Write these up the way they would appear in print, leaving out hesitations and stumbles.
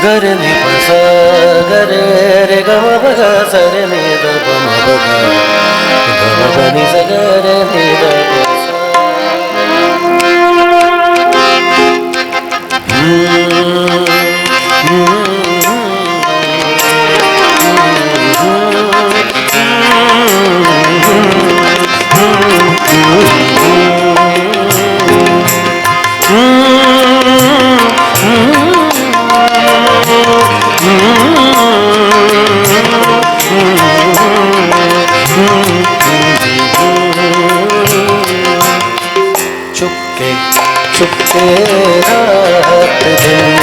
गरे नि पस गरे रे ग म प ग स रे नि द प म प ग ग म प नि स ग रे नि द प स चुपके चुपके रात दिन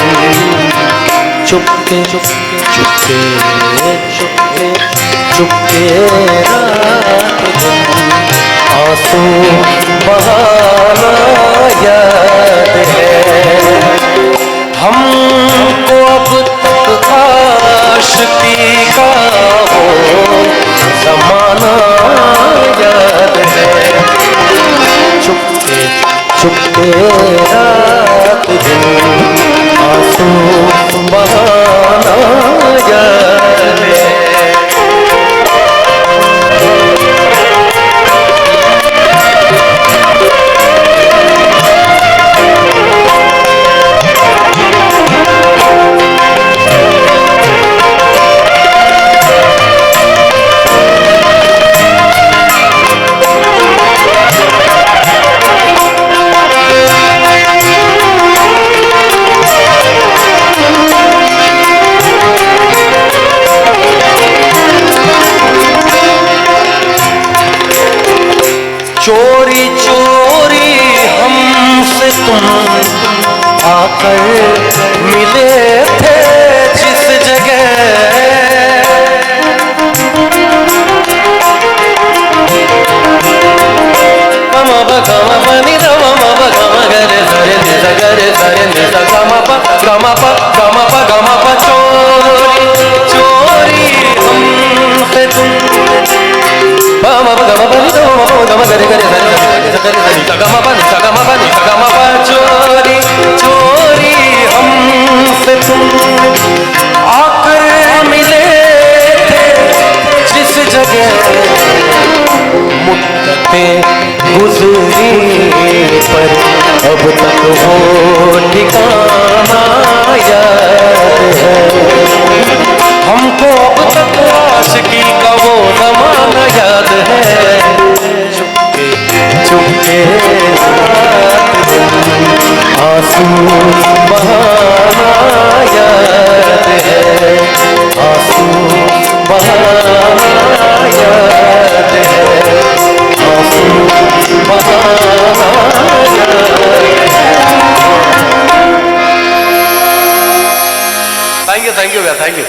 चुपके चुपके चुपके चुपके चुपके रात दिन आंसू बहाना याद है हमको अब तक आशिकी का वो ज़माना याद है चुपके चुपके रात दिन आंसू बहाना याद है चोरी चोरी हमसे तुम आकर मिले थे जिस जगह गम प गम प नि द म म प गम गरे सरे नि स गरे सरे नि स गम प गम प गम प गम प चोरी चोरी हमसे तुम गम प गम प नि द म प गम गरे गरे सरे नि स गरे सरे नि स गम प नि स गम प नि स गम प चोरी चोरी हमसे तुम आकर मिले थे जिस जगह मुद्दतें गुजरी पर अब तक वो ठिकाना याद है हमको अब तक आशिकी का वो ज़माना याद है चुपके चुपके रात दिन आंसू बहाना याद है आंसू बहाना याद है आंसू बहाना याद है। थैंक यू भैया, थैंक यू।